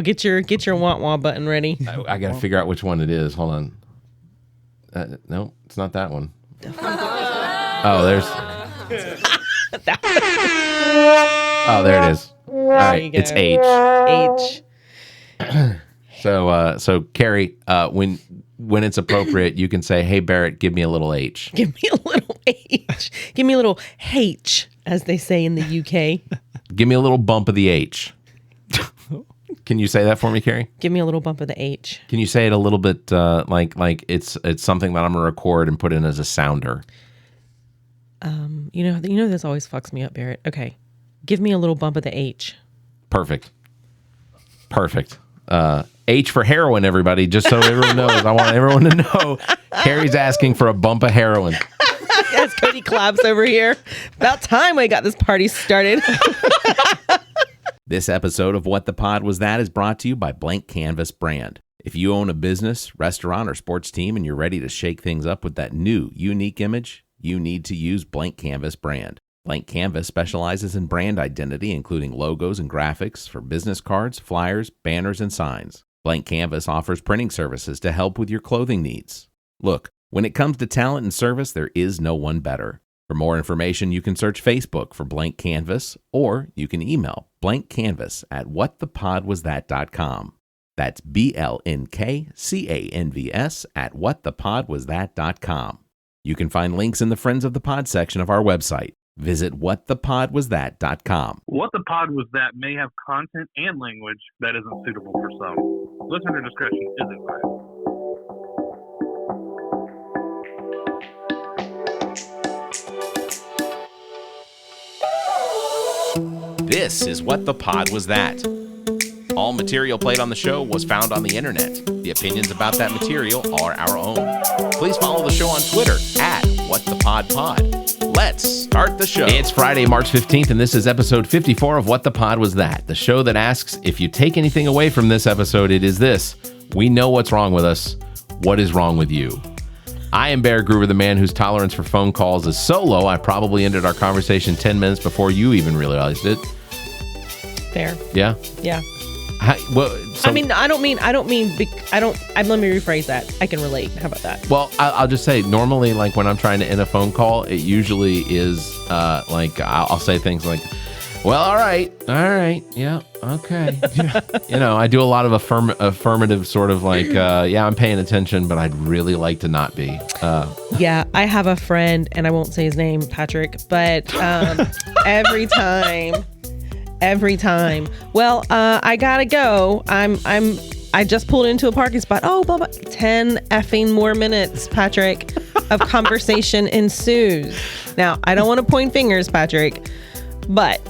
Get your wah-wah button ready. I got to figure out which one it is. Hold on. No, it's not that one. Oh, there's... Oh, there it is. All right, it's H. So Carrie, when it's appropriate, you can say, "Hey Barrett, give me a little H." Give me a little H. Give me a little H, as they say in the UK. Give me a little bump of the H. Can you say that for me, Carrie? Give me a little bump of the H. Can you say it a little bit like it's something that I'm gonna record and put in as a sounder? You know this always fucks me up, Barrett. Okay, give me a little bump of the H. Perfect. H for heroin, everybody. Just so everyone knows, I want everyone to know Carrie's asking for a bump of heroin. Yes, Cody claps over here. About time we got this party started. This episode of What the Pod Was That is brought to you by BLNK CANVS brand. If you own a business, restaurant, or sports team and you're ready to shake things up with that new, unique image, you need to use BLNK CANVS brand. BLNK CANVS specializes in brand identity, including logos and graphics for business cards, flyers, banners, and signs. BLNK CANVS offers printing services to help with your clothing needs. Look, when it comes to talent and service, there is no one better. For more information, you can search Facebook for BLNK CANVS, or you can email blankcanvas@whatthepodwasthat.com. That's BLNKCANVS@whatthepodwasthat.com. You can find links in the Friends of the Pod section of our website. Visit whatthepodwasthat.com. What the Pod Was That may have content and language that isn't suitable for some. Listener discretion is advised. This is What the Pod Was That. All material played on the show was found on the internet. The opinions about that material are our own. Please follow the show on Twitter @WhatThePodPod. Let's start the show. It's Friday, March 15th, and this is episode 54 of What the Pod Was That, the show that asks, if you take anything away from this episode, it is this: we know what's wrong with us. What is wrong with you? I am Bear Groover, the man whose tolerance for phone calls is so low, I probably ended our conversation 10 minutes before you even realized it. Fair. Yeah? Yeah. Let me rephrase that. I can relate. How about that? Well, I'll just say, normally, like when I'm trying to end a phone call, it usually is like I'll say things like, well, all right, yeah, okay. I do a lot of affirmative sort of like, yeah, I'm paying attention, but I'd really like to not be. Yeah, I have a friend, and I won't say his name, Patrick, but every time. Well, I gotta go. I just pulled into a parking spot. Oh, blah, blah. 10 effing more minutes, Patrick, of conversation ensues. Now, I don't want to point fingers, Patrick, but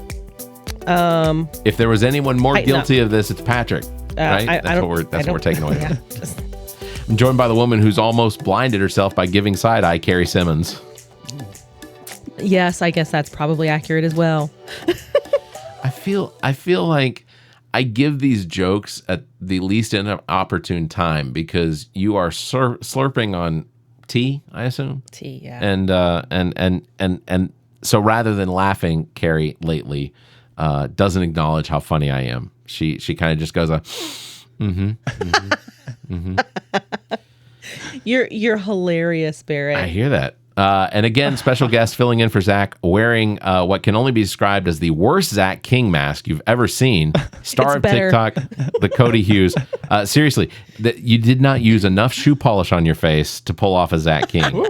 if there was anyone more guilty of this, it's Patrick, right? That's what we're taking away. Yeah, I'm joined by the woman who's almost blinded herself by giving side eye, Carrie Simmons. Yes, I guess that's probably accurate as well. I feel like I give these jokes at the least inopportune time because you are slurping on tea, I assume. Tea, yeah. And so rather than laughing, Carrie lately doesn't acknowledge how funny I am. She kind of just goes, You're hilarious, Barrett. I hear that. And again, special guest filling in for Zach, wearing what can only be described as the worst Zach King mask you've ever seen. Star of TikTok, the Cody Hughes. Seriously, you did not use enough shoe polish on your face to pull off a Zach King.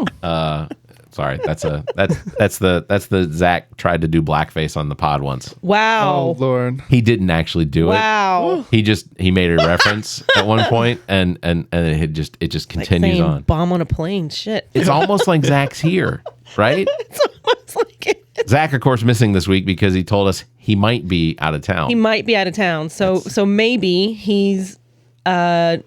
Sorry, that's the Zach tried to do blackface on the pod once. Wow. Oh Lord. He didn't actually do it. Wow. He made a reference at one point and it just continues like on. Bomb on a plane. Shit. It's almost like Zach's here, right? It's almost like it. Zach, of course, missing this week because he told us he might be out of town. He might be out of town. So maybe he's out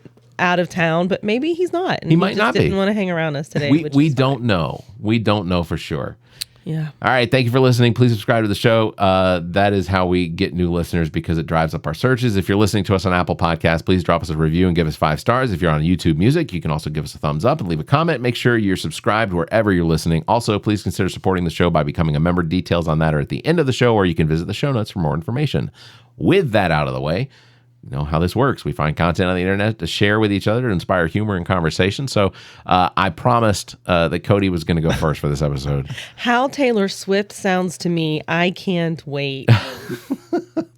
of town, but maybe he's not. And he might not be. Didn't want to hang around us today. We don't know. We don't know for sure. Yeah. All right. Thank you for listening. Please subscribe to the show. That is how we get new listeners because it drives up our searches. If you're listening to us on Apple Podcasts, please drop us a review and give us 5 stars. If you're on YouTube Music, you can also give us a thumbs up and leave a comment. Make sure you're subscribed wherever you're listening. Also, please consider supporting the show by becoming a member. Details on that are at the end of the show, or you can visit the show notes for more information. With that out of the way, know how this works. We find content on the internet to share with each other to inspire humor and conversation. So I promised that Cody was going to go first for this episode. How Taylor Swift sounds to me, I can't wait.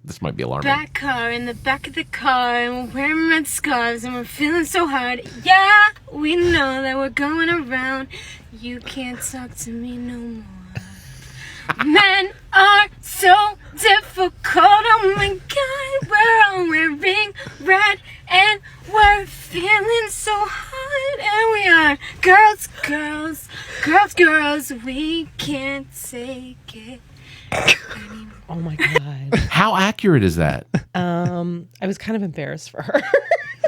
This might be alarming. Back car in the back of the car, and we're wearing red scarves, and we're feeling so hard. Yeah, we know that we're going around. You can't talk to me no more. Men are so difficult. Oh my God, we're all wearing red, and we're feeling so hot, and we are girls, girls, girls, girls. We can't take it anymore. Oh my God. How accurate is that? I was kind of embarrassed for her.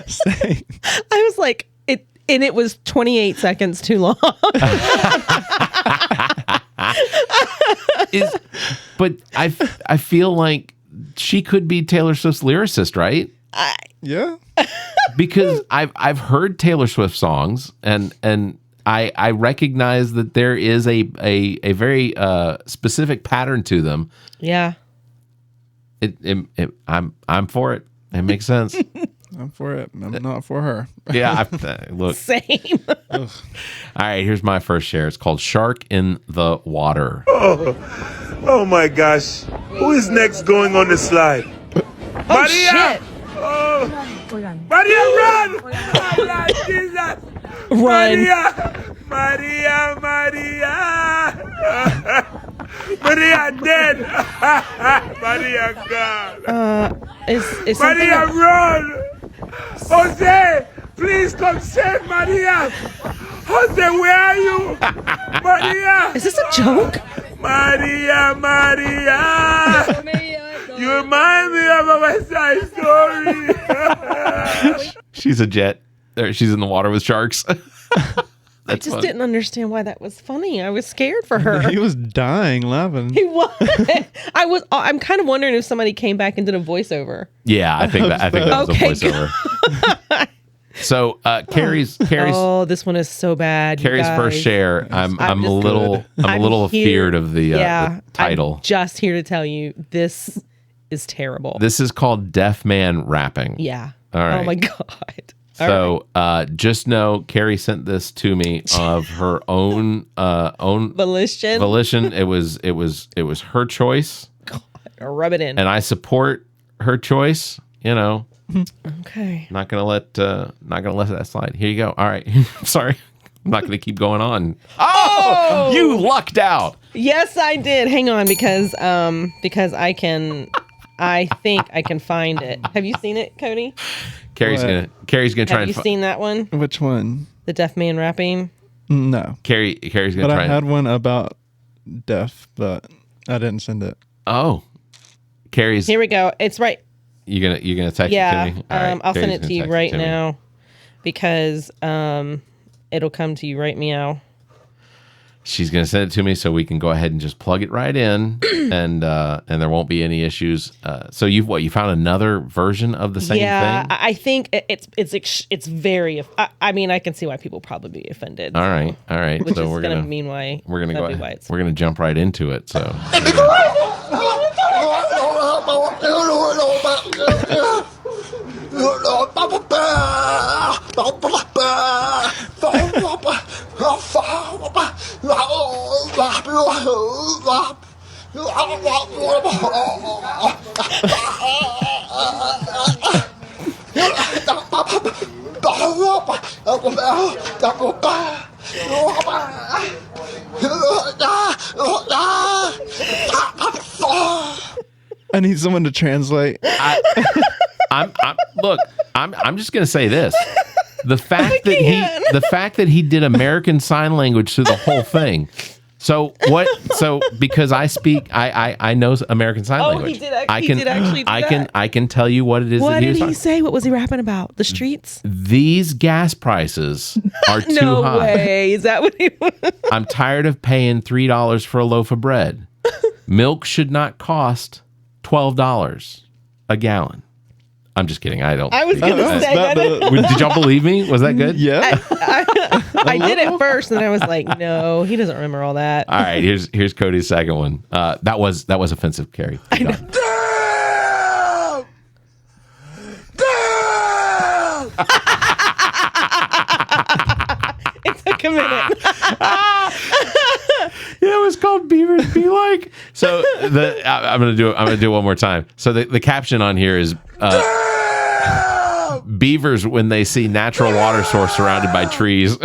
Same. I was like, it was 28 seconds too long. But I feel like she could be Taylor Swift's lyricist, right? Yeah. Because I've heard Taylor Swift songs, and I recognize that there is a very specific pattern to them. Yeah. I'm for it. It makes sense. I'm for it. I'm not for her. Yeah. Look. Same. All right. Here's my first share. It's called "Shark in the Water." Oh my gosh. Who is next going on the slide? Maria! Shit. Oh. Maria, run! Oh, Lord Jesus! Run. Maria! Maria dead! Maria gone! Is Maria, something... run! Jose, please come save Maria! Jose, where are you? Maria! Is this a joke? Maria! You remind me of a West Side Story! She's a jet. She's in the water with sharks. I just didn't understand why that was funny. I was scared for her. He was dying laughing. He was. I'm kind of wondering if somebody came back and did a voiceover. Yeah, I think that was Okay, a voiceover. So Carrie's Oh, this one is so bad. you Carrie's guys. first share. I'm a just- little here- afeared of the title. I'm just here to tell you this is terrible. This is called Deaf Man Rapping. Yeah. All right. Oh my God. So just know Carrie sent this to me of her own Volition. It was her choice, Rub it in. and I support her choice. You know, Okay. not gonna let that slide. Here you go. All right. Sorry, I'm not gonna keep going on. Oh, you lucked out. Yes, I did. Hang on, because I think I can find it. Have you seen it, Cody? Carrie's What? gonna try Have and you seen that one? Which one? The deaf man rapping? No. Carrie's gonna But try. I had one about deaf, but I didn't send it. Oh, Carrie's. Here we go. It's right. You're gonna text Yeah. it to me. All right, I'll send Carrie's it to gonna you text right to me. now because it'll come to you right meow. She's gonna send it to me so we can go ahead and just plug it right in, and there won't be any issues. So you found another version of the same Yeah, thing? I think it's very. I mean, I can see why people probably be offended. All right. Which So is we're gonna gonna mean why we're gonna that'd go be why ahead. it's- We're gonna jump right into it. So I need someone to translate. I'm just gonna say this. The fact that he did American Sign Language through the whole thing. So what? So because I know American Sign Language. He did actually do that. I can tell you what it is. What that did he talking- say? What was he rapping about? The streets? These gas prices are too No high. way. Is that what he was? I'm tired of paying $3 for a loaf of bread. Milk should not cost $12 a gallon. I'm just kidding. I don't. I was going to That was say about that. Did y'all believe me? Was that good? Yeah. I did it first, and I was like, no, he doesn't remember all that. All right. Here's Cody's second one. That was offensive, Carrie. Damn! a minute. Yeah, it was called Beavers Be Like. So I'm gonna do it one more time. So the caption on here is beavers when they see natural water source surrounded by trees.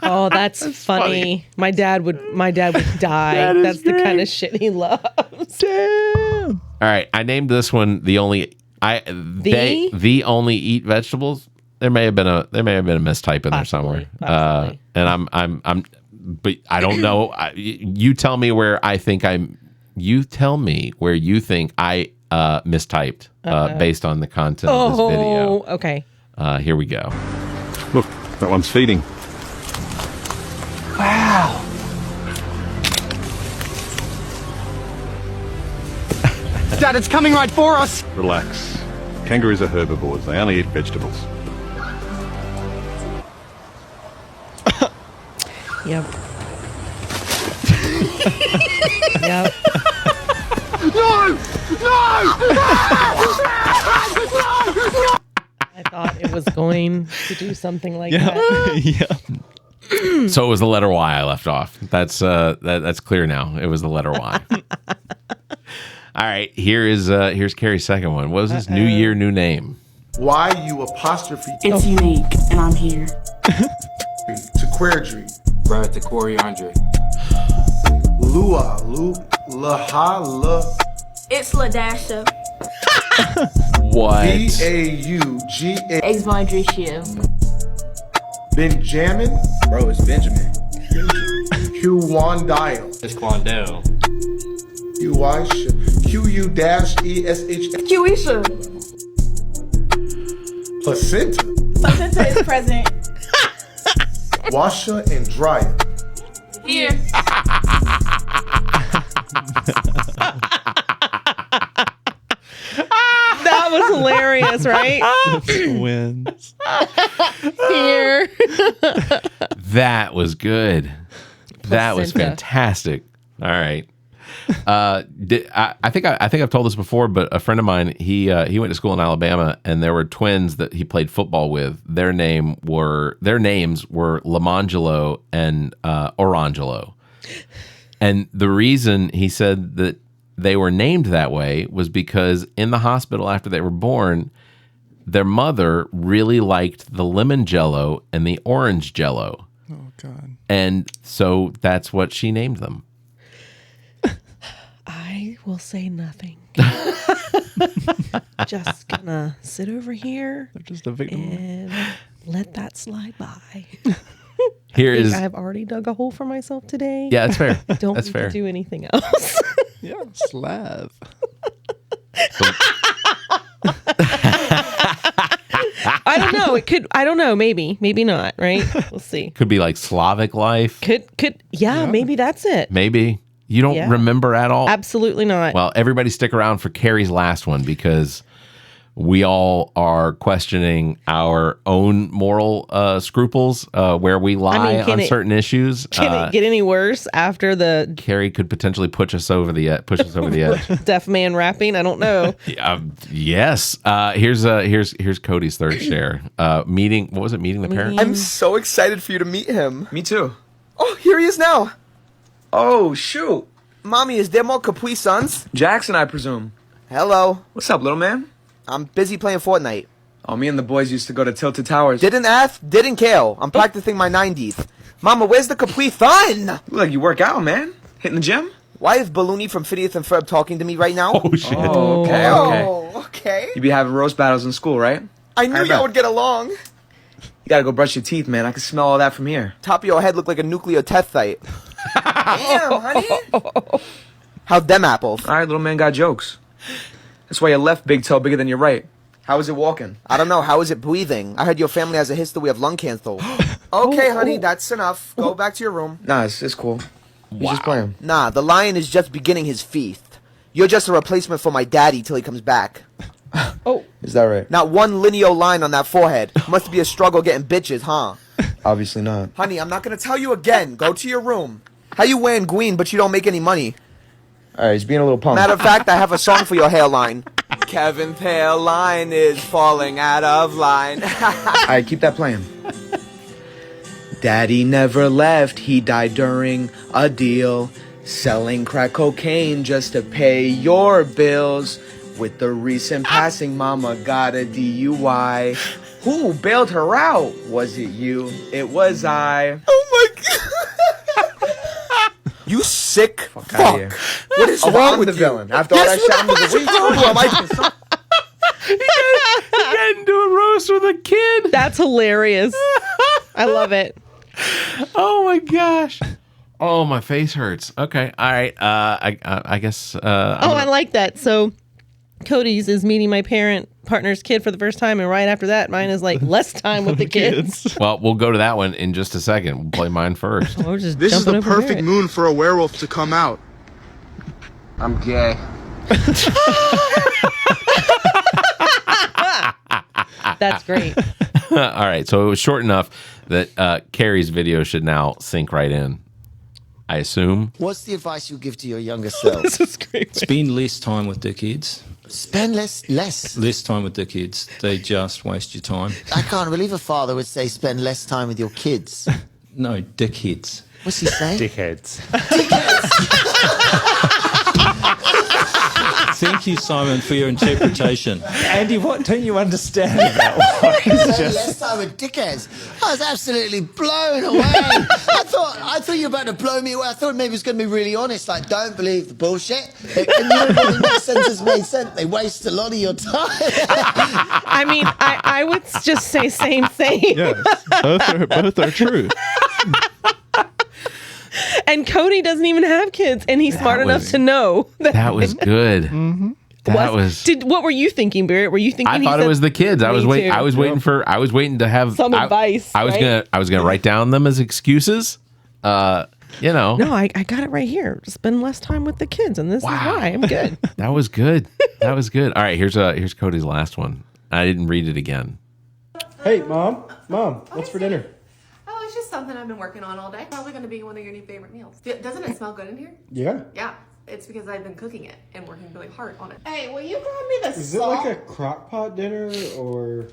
Oh, that's funny. My dad would die. That's great. the kind of shit he loves. Damn. All right, I named this one the only eat vegetables. There may have been a mistype in there somewhere. Possibly. And I'm but I don't know. You tell me where I think you tell me where you think I mistyped based on the content of this video. Oh, okay. Here we go. Look, that one's feeding. Wow. Dad, it's coming right for us. Relax. Kangaroos are herbivores. They only eat vegetables. Yep. Yep. No! I thought it was going to do something like that. Yeah. So it was the letter Y I left off. That's clear now. It was the letter Y. All right, here's Carrie's second one. What was this? New year, new name. Why you apostrophe It's unique, and I'm here. to queerdry? Right, the Corey Andre. Lua, laha, la, It's LaDasha. What? B-A-U-G-A. Eggs Vondricio. Benjamin? Bro, it's Benjamin. Q-Wandile. It's Quandale. Q-U-E-S-H. Kiwisha. Placenta. Placenta is present. Washer and dryer. Here. That was hilarious, right? Twins. Here. That was good. That was Placenta. fantastic. All right. I think I've told this before, but a friend of mine, he went to school in Alabama, and there were twins that he played football with. Their names were Lamangelo and Orangelo. And the reason he said that they were named that way was because in the hospital after they were born, their mother really liked the lemon jello and the orange jello. Oh, God. And so that's what she named them. I will say nothing. Just gonna sit over here They're just a victim. and let that slide by. Here is I've already dug a hole for myself today. yeah, that's fair. Don't That's need fair. to do anything else. Yeah, Slav. I don't know. It could. I don't know. Maybe not. Right. We'll see. Could be like Slavic life. Could. Yeah. Maybe that's it. Maybe. You don't Yeah. remember at all? Absolutely not. Well, everybody stick around for Carrie's last one because we all are questioning our own moral scruples where we lie on certain issues. Can it get any worse after the Carrie could potentially push us over the edge. deaf man rapping? I don't know. Yes. Here's Cody's third share. Meeting. What was it? Meeting the parents. I'm so excited for you to meet him. Me too. Oh, here he is now. Oh, shoot. Mommy, is there more Capri Suns? Jackson, I presume. Hello. What's up, little man? I'm busy playing Fortnite. Oh, me and the boys used to go to Tilted Towers. Didn't F, didn't Kale. I'm practicing my 90s. Mama, where's the Capri Fun? Look like you work out, man. Hitting the gym? Why is Balloony from Phineas and Ferb talking to me right now? Oh shit. Oh, okay. Oh, okay. You be having roast battles in school, right? I knew y'all would get along. You gotta go brush your teeth, man. I can smell all that from here. Top of your head look like a nuclear test site. Damn, honey. How's them apples? All right, little man got jokes. That's why your left big toe bigger than your right. How is it walking? I don't know. How is it breathing? I heard your family has a history of lung cancer. Okay, honey, that's enough. Go back to your room. Nah, it's cool. You just playing. Nah, the lion is just beginning his feast. You're just a replacement for my daddy till he comes back. Oh, Is that right? Not one lineal line on that forehead. Must be a struggle getting bitches, huh? Obviously not. Honey, I'm not gonna tell you again. Go to your room. How you wearing green but you don't make any money? Alright, he's being a little punk. Matter of fact, I have a song for your hairline. Kevin's hairline is falling out of line. Alright, keep that playing. Daddy never left, he died during a deal. Selling crack cocaine just to pay your bills. With the recent passing, mama got a DUI. Who bailed her out? Was it you? It was I. Oh my god. You sick fuck. What is wrong with the villain? After all that shit, I'm the He got into a roast with a kid. That's hilarious. I love it. Oh my gosh. Oh, my face hurts. Okay. All right. I guess. I like that. So Cody's is meeting my partner's kid for the first time, and right after that, mine is like less time with the kids. Well, we'll go to that one in just a second. We'll play mine first. This is the perfect moon for a werewolf to come out. I'm gay. That's great. All right. So it was short enough that Carrie's video should now sink right in, I assume. What's the advice you give to your younger self? This is great. Spend less time with the kids. Spend less time with the kids. They just waste your time. I can't believe a father would say spend less time with your kids. No, dickheads. What's he saying? Dickheads. Thank you, Simon, for your interpretation. Andy, what don't you understand about what he's just... Last time with dickheads. I was absolutely blown away. I thought you were about to blow me away. I thought maybe it was going to be really honest, like, don't believe the bullshit. And you know what that sentence made sense. They waste a lot of your time. I mean, I would just say same thing. Yes, both are true. And Cody doesn't even have kids, and he's smart enough to know that was good. Mm-hmm. What were you thinking, Barrett? Were you thinking? I thought it was the kids. I was waiting to have some advice. I was gonna write down them as excuses. No, I got it right here. Spend less time with the kids, and this is why I'm good. That was good. That was good. All right, here's Cody's last one. I didn't read it again. Hey, Mom, what's for dinner? Oh, it's just something I've been working on all day. Probably going to be one of your new favorite meals. Doesn't it smell good in here? Yeah. Yeah. It's because I've been cooking it and working really hard on it. Hey, will you grab me the Is salt? it like a crock pot dinner or?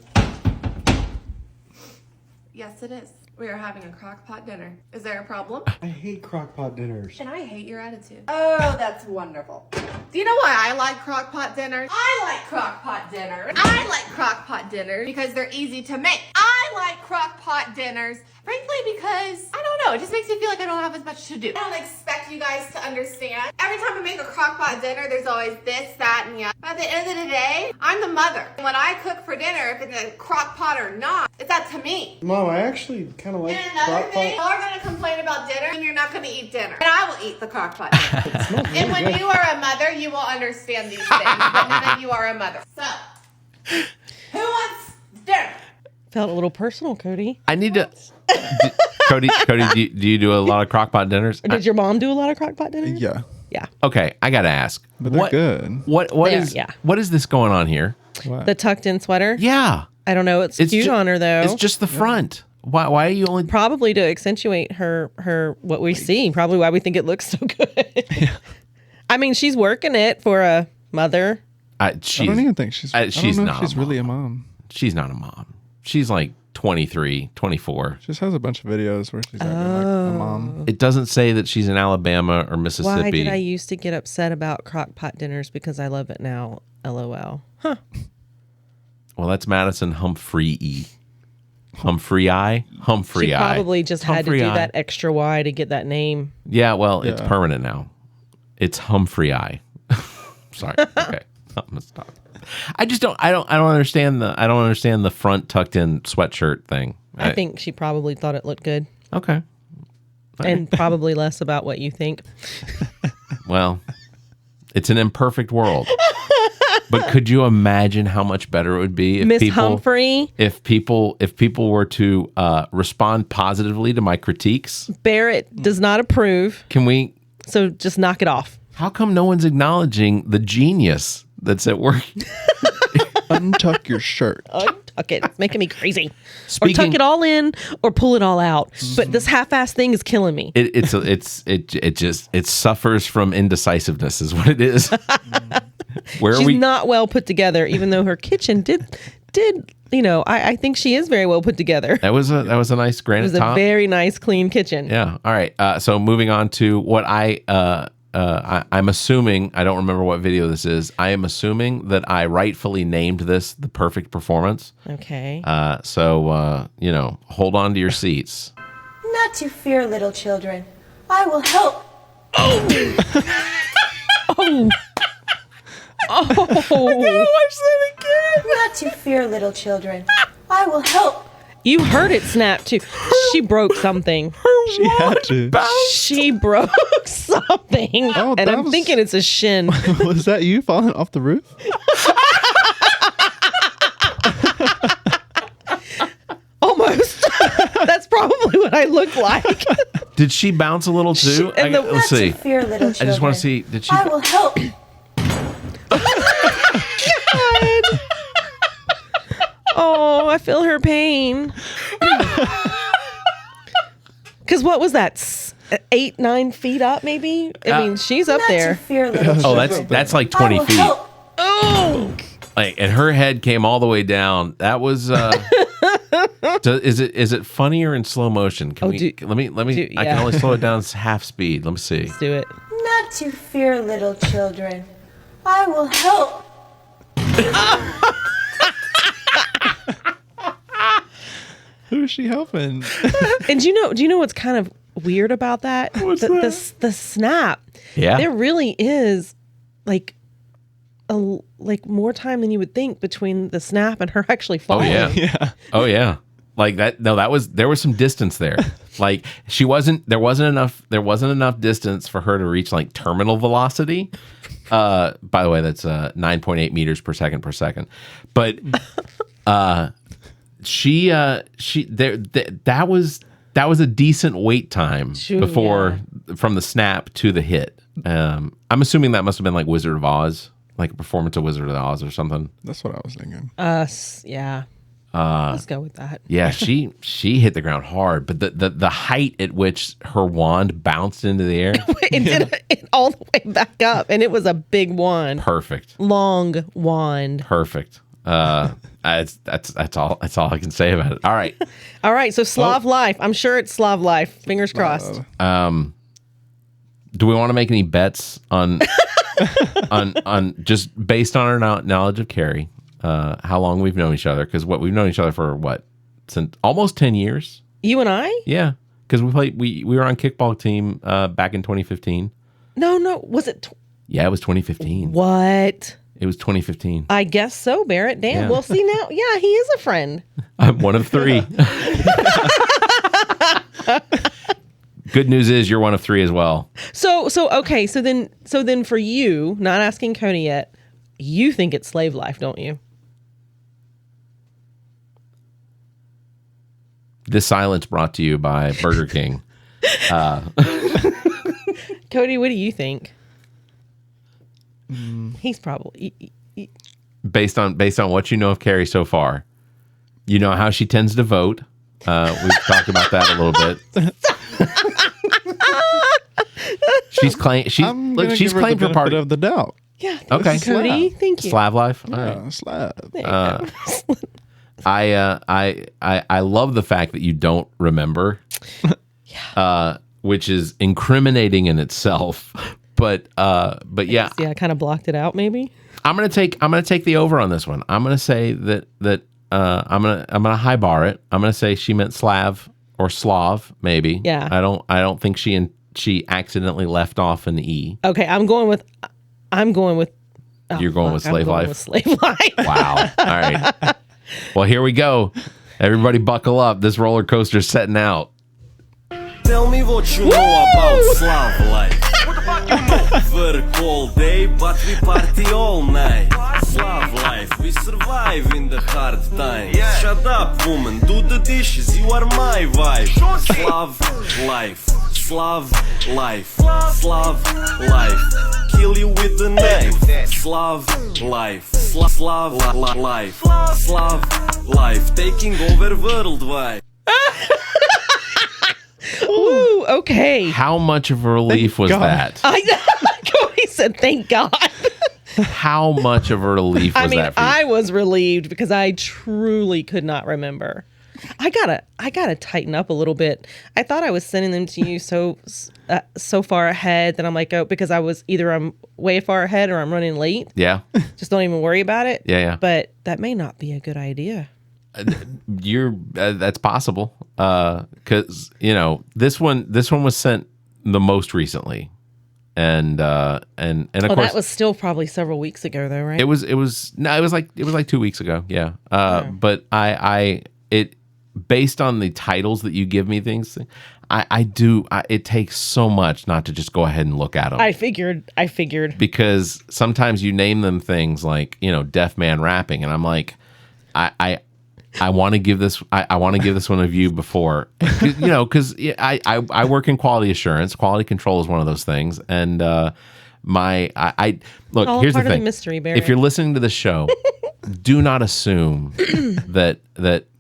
Yes, it is. We are having a crock pot dinner. Is there a problem? I hate crock pot dinners. And I hate your attitude. Oh, that's wonderful. Do you know why I like crock pot dinners? I like crock pot dinners. I like crock pot dinners because they're easy to make. I like crock pot dinners, frankly, because, I don't know, it just makes me feel like I don't have as much to do. I don't expect you guys to understand. Every time I make a crock pot dinner, there's always this, that, and the other. But at the end of the day, I'm the mother. When I cook for dinner, if it's a crock pot or not, it's up to me. Mom, I actually kind of like And another crock thing, pot. y'all are going to complain about dinner and you're not going to eat dinner. And I will eat the crock pot dinner. And when you are a mother, you will understand these things. But none of you are a mother. So, who wants dinner? Felt a little personal, Cody. I need to. Cody, do you do a lot of crockpot dinners? Or did your mom do a lot of crockpot dinners? Yeah. Yeah. Okay, I gotta ask. But they're good. What is this going on here? What? The tucked in sweater? Yeah. I don't know. It's cute on her though. It's just the front. Why are you only probably to accentuate her what we see? Probably why we think it looks so good. I mean, she's working it for a mother. I don't even think she's. I don't know not. if she's really a mom. She's not a mom. She's like 23, 24. She just has a bunch of videos where she's acting like a mom. It doesn't say that she's in Alabama or Mississippi. Why did I used to get upset about crock pot dinners because I love it now? LOL. Huh. Well, that's Madison Humphrey. Humphrey. She probably just had to do that extra Y to get that name. Yeah, well, it's permanent now. It's Humphrey. Sorry. Okay. I'm gonna stop. I don't understand the front tucked in sweatshirt thing. I think she probably thought it looked good. Okay. And probably less about what you think. Well, it's an imperfect world. But could you imagine how much better it would be if Humphrey? If people were to respond positively to my critiques? Barrett does not approve. Can we? So just knock it off. How come no one's acknowledging the genius that's at work? Untuck your shirt. Untuck it. It's making me crazy. Or tuck it all in or pull it all out. But this half-ass thing is killing me. It suffers from indecisiveness is what it is. She's not well put together, even though her kitchen did I think she is very well put together. That was a nice It granite was a top. very nice, clean kitchen. Yeah. All right. So moving on to what I'm assuming, I don't remember what video this is. I am assuming that I rightfully named this the perfect performance. Okay. So hold on to your seats. Not to fear, little children. I will help. Oh. I gotta watch that again. Not to fear, little children. I will help. You heard it snap too. She broke something. She had to. She broke something. Oh, and I'm thinking it's a shin. Was that you falling off the roof? Almost. That's probably what I look like. Did she bounce a little too? Let's see. Fear, little I just want to see. Did she? I will help. God. Oh, I feel her pain. Because what was that? 8-9 feet up, maybe? I mean, she's up there. Oh, that's like 20 feet. Oh. And her head came all the way down. That was. Is it funnier in slow motion? Let me. I can only slow it down half speed. Let me see. Let's do it. Not to fear, little children. I will help. Who's she helping? And do you know what's kind of weird about that? What's that? The snap. Yeah. There really is like more time than you would think between the snap and her actually falling. Oh yeah. Oh yeah. Like that. No, there was some distance there. Like there wasn't enough distance for her to reach like terminal velocity. By the way, that's 9.8 meters per second. But that was a decent wait time from the snap to the hit. I'm assuming that must have been like Wizard of Oz, like a performance of Wizard of Oz or something. That's what I was thinking. Yeah. Let's go with that. Yeah, she hit the ground hard, but the height at which her wand bounced into the air, it did it all the way back up, and it was a big wand. Perfect. Long wand. Perfect. That's all I can say about it. All right. All right. So Slav life. I'm sure it's Slav life. Fingers crossed. Do we want to make any bets on on just based on our knowledge of Carrie? How long we've known each other? Because we've known each other for since almost 10 years. You and I? Yeah, because we were on kickball team back in 2015. No, was it? Yeah, it was 2015. What? It was 2015. I guess so, Barrett. Damn. Yeah. Well, see now, yeah, he is a friend. I'm one of 3. Good news is you're one of 3 as well. So okay. So then for you, not asking Cody yet, you think it's slave life, don't you? This silence brought to you by Burger King. Cody, what do you think? He's probably based on what you know of Carrie so far. You know how she tends to vote. We've talked about that a little bit. She's claimed for part of the doubt. Yeah. Okay. Cody, thank you. Slav life. Yeah, All right. Slav. I love the fact that you don't remember, which is incriminating in itself. But yeah, I kind of blocked it out. Maybe I'm gonna take the over on this one. I'm gonna say that I'm gonna high bar it. I'm gonna say she meant Slav or Slav, maybe. Yeah. I don't think she accidentally left off an E. Okay, I'm going with. You're going with slave life. With slave life. Wow. All right. Well, here we go. Everybody, buckle up. This roller coaster's setting out. Tell me what you know about Slav life. Work all day, but we party all night. Slav life, we survive in the hard times. Shut up, woman, do the dishes, you are my wife. Slav life, Slav life, Slav life. Kill you with the knife. Slav life, Slav life, Slav life. Taking over worldwide. Ooh, okay. How much of a relief was that? Cody said, "Thank God." How much of a relief was that for you? I was relieved because I truly could not remember. I gotta tighten up a little bit. I thought I was sending them to you so far ahead that I'm like, oh, because I'm way far ahead or I'm running late. Yeah. Just don't even worry about it. Yeah. But that may not be a good idea. That's possible. Because this one was sent the most recently, and of course that was still probably several weeks ago though, right? It was like 2 weeks ago. Yeah. But it based on the titles that you give me things, it takes so much not to just go ahead and look at them. I figured because sometimes you name them things like, deaf man rapping, and I'm like, I want to give this. I want to give this one a view before, because I work in quality assurance. Quality control is one of those things, and look. All Here's the part of thing: the mystery, Barrett. if you're listening to the show, do not assume that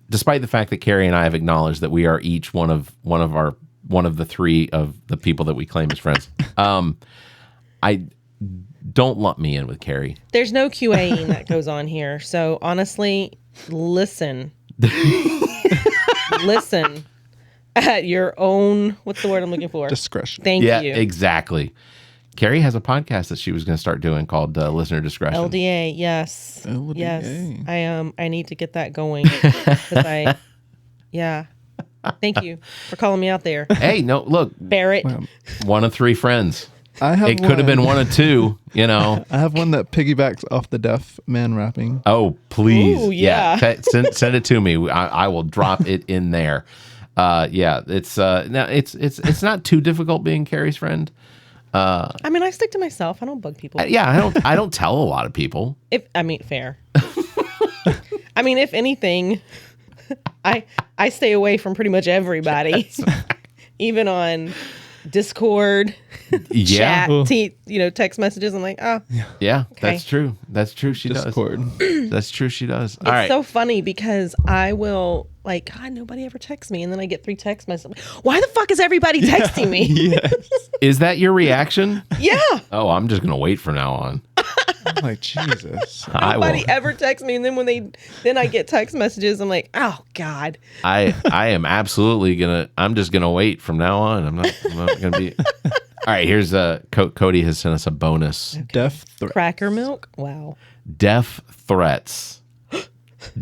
despite the fact that Carrie and I have acknowledged that we are each one of the three of the people that we claim as friends, I don't lump me in with Carrie. There's no QAing that goes on here, so honestly. Listen at your own, what's the word I'm looking for? Discretion. Thank you. Yeah, exactly. Carrie has a podcast that she was going to start doing called Listener Discretion. LDA, yes. LDA. Yes. I need to get that going. Yeah. Thank you for calling me out there. Hey, no, look. Barrett. One of three friends. It could have been one of two, I have one that piggybacks off the deaf man rapping. Oh, please. Ooh, yeah. Send it to me. I will drop it in there. It's now it's not too difficult being Carrie's friend. I stick to myself. I don't bug people. I don't tell a lot of people. Fair. If anything, I stay away from pretty much everybody. Even on Discord, chat, text messages. I'm like, oh, yeah, okay. That's true. That's true. She Discord. does. That's true. She does. It's so funny because I will God, nobody ever texts me, and then I get 3 text messages. Why the fuck is everybody texting me? Yes. Is that your reaction? Yeah. Oh, I'm just gonna wait from now on. I'm like, Jesus. Nobody ever texts me, and then I get text messages. I'm like, oh God. I am absolutely I'm just gonna wait from now on. I'm not gonna be. All right, here's Cody has sent us a bonus. Okay. Deaf threats. Cracker milk. Wow. Deaf threats.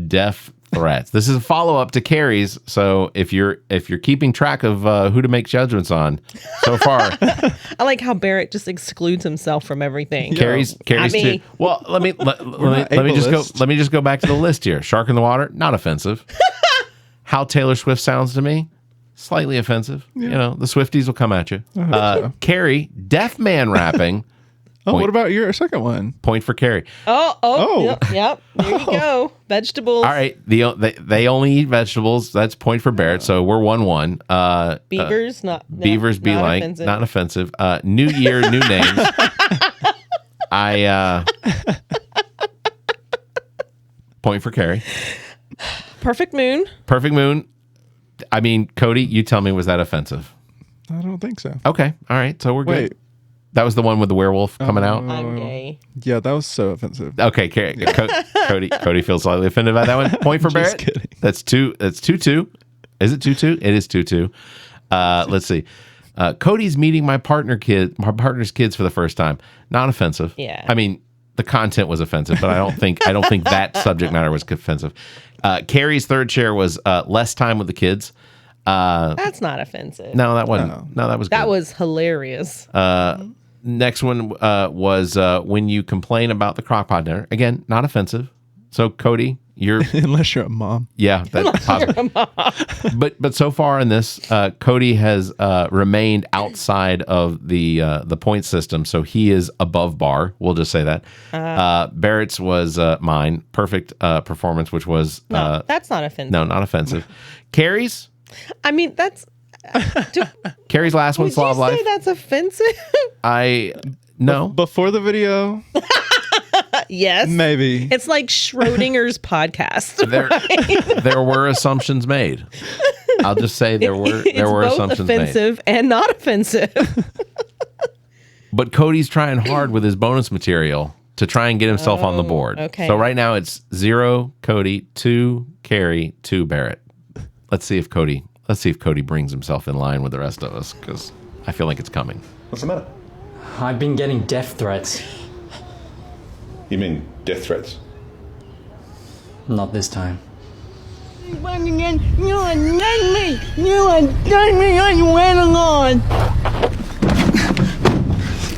Deaf threats. This is a follow up to Carrie's. So if you're keeping track of who to make judgments on so far, I like how Barrett just excludes himself from everything. Carrie's too. Well, let me just go back to the list here. Shark in the water, not offensive. How Taylor Swift sounds to me, slightly offensive. Yeah. The Swifties will come at you. So. Carrie, deaf man rapping. Oh, what about your second one? Point for Carrie. Oh. Yep. There you go. Vegetables. All right. They only eat vegetables. That's point for Barrett. So we're 1-1. Beavers, Beavers be not like offensive. not offensive. New year, new names. Point for Carrie. Perfect moon. Perfect moon. Cody, you tell me, was that offensive? I don't think so. Okay. All right. So we're good. Wait. That was the one with the werewolf coming out? I'm gay. Yeah, that was so offensive. Okay, Cody feels slightly offended by that one. Point for Barrett. Kidding. That's 2-2. Is it 2-2? It is 2-2. Let's see. Cody's meeting my partner's kids for the first time. Not offensive. Yeah. The content was offensive, but I don't think that subject matter was offensive. Carrie's third share was less time with the kids. That's not offensive. No, that wasn't. No, that was good. That was hilarious. Next one was when you complain about the crockpot dinner. Again, not offensive. So Cody, you're unless you're a mom. Yeah, that's possible. But so far in this, Cody has remained outside of the point system, so he is above bar. We'll just say that. Barrett's was mine. Perfect performance, which was that's not offensive. No, not offensive. Carrie's. That's. Carrie's last one, Slav Life. Would you say that's offensive? No. Before the video. Yes. Maybe. It's like Schrodinger's podcast. There were assumptions made. I'll just say there were assumptions made. Offensive and not offensive. But Cody's trying hard with his bonus material to try and get himself on the board. okay. So right now it's 0 Cody, 2 Carrie, 2 Barrett. Let's see if Cody brings himself in line with the rest of us, because I feel like it's coming. What's the matter? I've been getting death threats. You mean death threats? Not this time. You undone me! You undone me! You went along!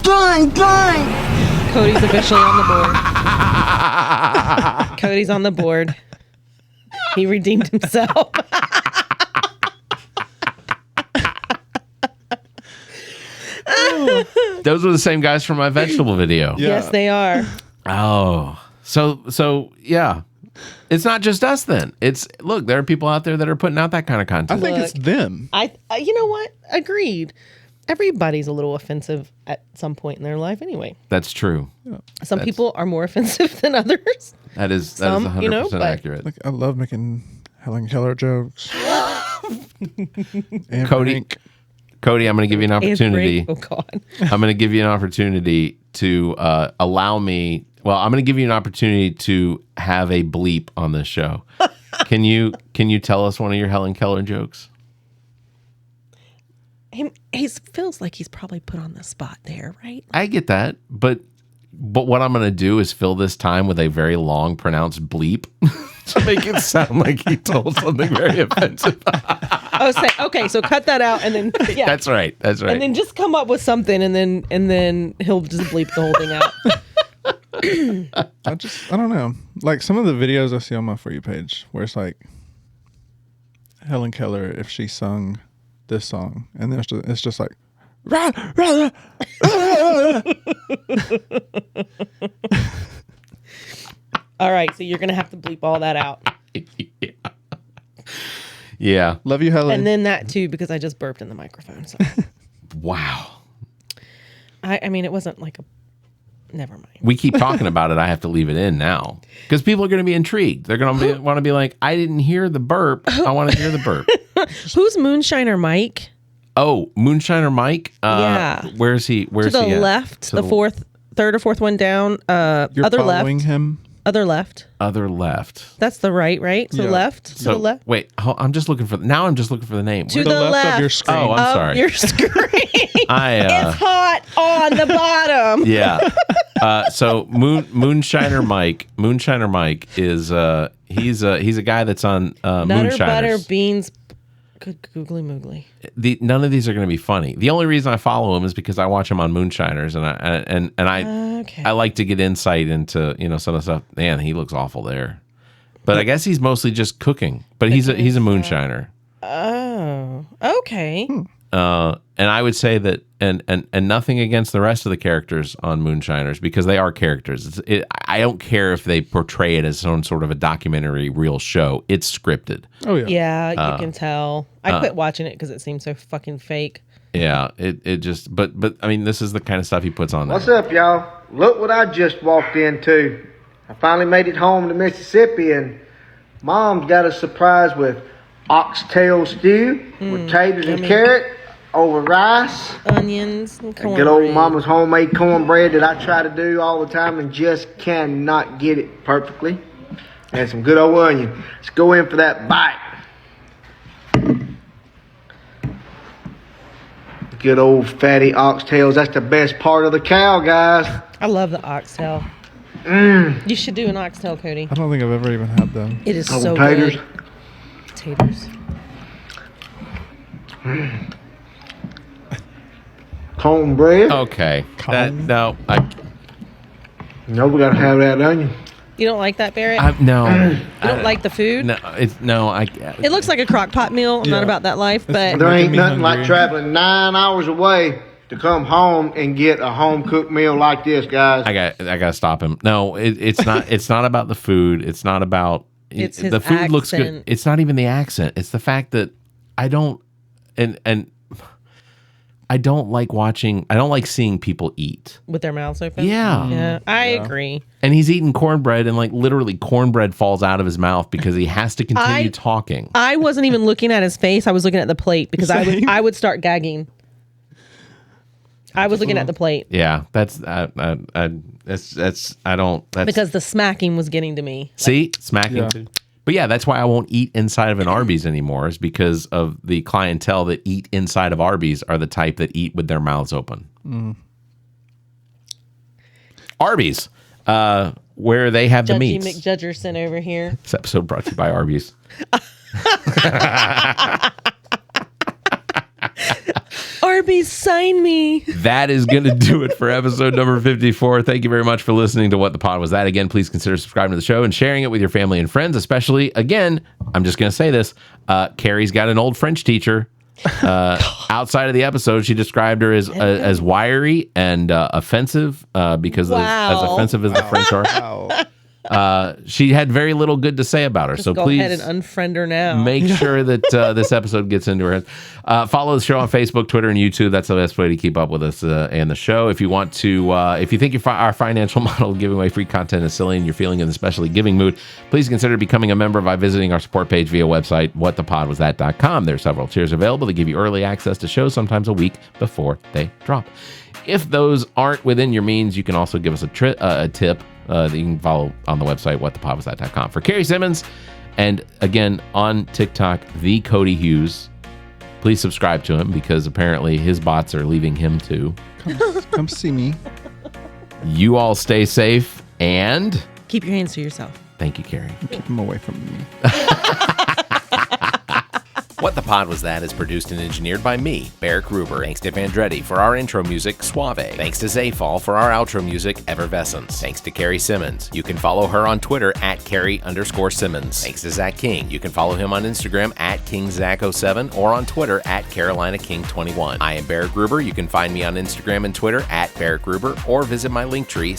Done! Cody's officially on the board. Cody's on the board. He redeemed himself. Those were the same guys from my vegetable video. Yes, they are. Oh, so yeah. It's not just us then. Look, there are people out there that are putting out that kind of content. I think it's them. You know what? Agreed. Everybody's a little offensive at some point in their life anyway. That's true. Some people are more offensive than others. That is 100% accurate. Like, I love making Helen Keller jokes. And Cody, I'm going to give you an opportunity. Oh God. I'm going to give you an opportunity to allow me. Well, I'm going to give you an opportunity to have a bleep on this show. Can you tell us one of your Helen Keller jokes? He feels like he's probably put on the spot there, right? I get that, but what I'm going to do is fill this time with a very long, pronounced bleep to make it sound like he told something very offensive. Okay, so cut that out, and then yeah, That's right. and then just come up with something, and then he'll just bleep the whole thing out. I don't know. Like some of the videos I see on my For You page where it's like Helen Keller if she sung this song, and then it's just like all right, so you're gonna have to bleep all that out. Yeah. Love you, Helen. And then that too, because I just burped in the microphone. So. Wow. I mean, it wasn't like a. Never mind. We keep talking about it. I have to leave it in now because people are going to be intrigued. They're going to want to be like, I didn't hear the burp. I want to hear the burp. Who's Moonshiner Mike? Oh, Moonshiner Mike. Yeah. Where's he? Where's to he? The left, the third or fourth one down. You're other following left. him. Other left. Other left. That's the right? So Yeah. left. To the left. Wait, I'm just looking for. Now I'm just looking for the name. To the left of your screen. Oh, I'm of sorry. your screen. It's hot on the bottom. Yeah. So Moonshiner Mike is he's a guy that's on Nutter Moonshiners. butter beans. Good googly moogly. None of these are going to be funny. The only reason I follow him is because I watch him on Moonshiners, and I like to get insight into some of the stuff. Man, he looks awful there. But I guess he's mostly just cooking. But he's a moonshiner. Oh, okay. And I would say that, and nothing against the rest of the characters on Moonshiners, because they are characters. I don't care if they portray it as some sort of a documentary, real show. It's scripted. Oh yeah. Yeah, you can tell. I quit watching it because it seemed so fucking fake. Yeah, it just. But I mean, this is the kind of stuff he puts on there. What's up, y'all? Look what I just walked into. I finally made it home to Mississippi, and Mom's got a surprise with oxtail stew with taters and carrot over rice, onions, and cornbread. Good old Mama's homemade cornbread that I try to do all the time and just cannot get it perfectly. And some good old onion. Let's go in for that bite. Good old fatty oxtails. That's the best part of the cow, guys. I love the oxtail. You should do an oxtail, Cody. I don't think I've ever even had them. It is Oh, so taters. good. Taters. Cornbread. Okay. No, No, we gotta have that onion. You don't like that, Barrett? no. You don't like the food? No, It looks like a crock pot meal. I'm not about that life, but There ain't nothing like traveling 9 hours away to come home and get a home cooked meal like this, guys. I got to stop him. No, it's not. It's not about the food. It's not about. It's his the food looks good. accent. It's not even the accent. It's the fact that I don't and I don't like watching. I don't like seeing people eat. with their mouths open. Yeah. I agree. And he's eating cornbread, and like literally cornbread falls out of his mouth because he has to continue talking. I wasn't even looking at his face. I was looking at the plate because I would start gagging. I was looking at the plate. Yeah, that's I don't. That's, because the smacking was getting to me. See, smacking Yeah. too. But yeah, that's why I won't eat inside of an Arby's anymore, is because of the clientele that eat inside of Arby's are the type that eat with their mouths open. Mm. Arby's, where they have the Judgy meats. McJudgerson over here. This episode brought to you by Arby's. Arby's, sign me. That is going to do it for episode number 54. Thank you very much for listening to What the Pod Was That. Again, please consider subscribing to the show and sharing it with your family and friends, especially, again, I'm just going to say this, Carrie's got an old French teacher. Outside of the episode, she described her as wiry and offensive because as offensive as the French are. She had very little good to say about her. Just so go please ahead and unfriend her now. make sure that this episode gets into her hands. Follow the show on Facebook, Twitter, and YouTube. That's the best way to keep up with us and the show. If you want to, if you think our financial model of giving away free content is silly and you're feeling an especially giving mood, please consider becoming a member by visiting our support page via website, whatthepodwasthat.com. There are several tiers available to give you early access to shows, sometimes a week before they drop. If those aren't within your means, you can also give us a tip that you can follow on the website, whatthepodwasthat.com. For Carrie Simmons, and again, on TikTok, the Cody Hughes, please subscribe to him because apparently his bots are leaving him too. Come see me. You all stay safe and keep your hands to yourself. Thank you, Carrie. Keep them away from me. What the Pod Was That is produced and engineered by me, Barrick Ruber. Thanks to Vandretti for our intro music, Suave. Thanks to Zayfall for our outro music, Effervescence. Thanks to Carrie Simmons. You can follow her on Twitter at Carrie_Simmons. Thanks to Zach King. You can follow him on Instagram at KingZach07 or on Twitter at CarolinaKing21. I am Barrick Ruber. You can find me on Instagram and Twitter at Barrick Ruber or visit my Linktree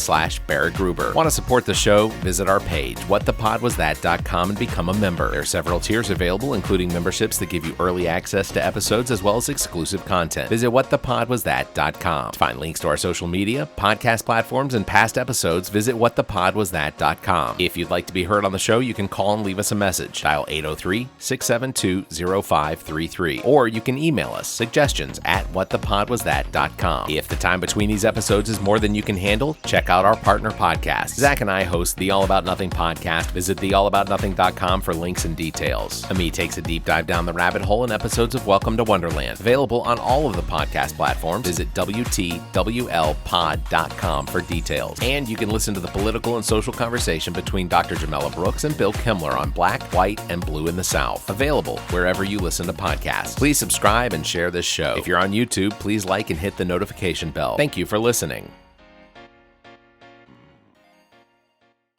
/Barrick Ruber. Want to support the show? Visit our page, whatthepodwasthat.com, and become a member. There are several tiers available, including memberships that give you early access to episodes as well as exclusive content. Visit whatthepodwasthat.com. To find links to our social media, podcast platforms, and past episodes, visit whatthepodwasthat.com. If you'd like to be heard on the show, you can call and leave us a message. Dial 803-672-0533. Or you can email us suggestions at whatthepodwasthat.com. If the time between these episodes is more than you can handle, check out our partner podcast. Zach and I host the All About Nothing podcast. Visit theallaboutnothing.com for links and details. Ami takes a deep dive down the rabbit hole in episodes of Welcome to Wonderland. Available on all of the podcast platforms. Visit WTWLpod.com for details. And you can listen to the political and social conversation between Dr. Jamela Brooks and Bill Kimler on Black, White, and Blue in the South. Available wherever you listen to podcasts. Please subscribe and share this show. If you're on YouTube, please like and hit the notification bell. Thank you for listening.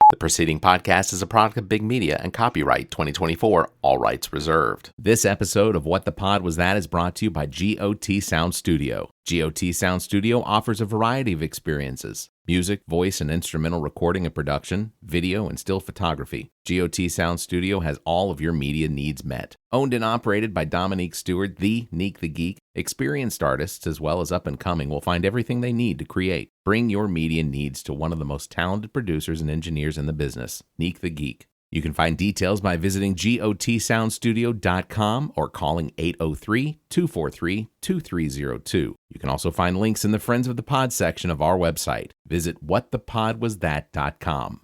The preceding podcast is a product of Big Media and copyright 2024, all rights reserved. This episode of What the Pod Was That is brought to you by GOT Sound Studio. GOT Sound Studio offers a variety of experiences: music, voice and instrumental recording and production, video and still photography. GOT Sound Studio has all of your media needs met. Owned and operated by Dominique Stewart, the Neek the Geek, experienced artists as well as up-and-coming will find everything they need to create. Bring your media needs to one of the most talented producers and engineers in the business, Neek the Geek. You can find details by visiting gotsoundstudio.com or calling 803-243-2302. You can also find links in the Friends of the Pod section of our website. Visit whatthepodwasthat.com.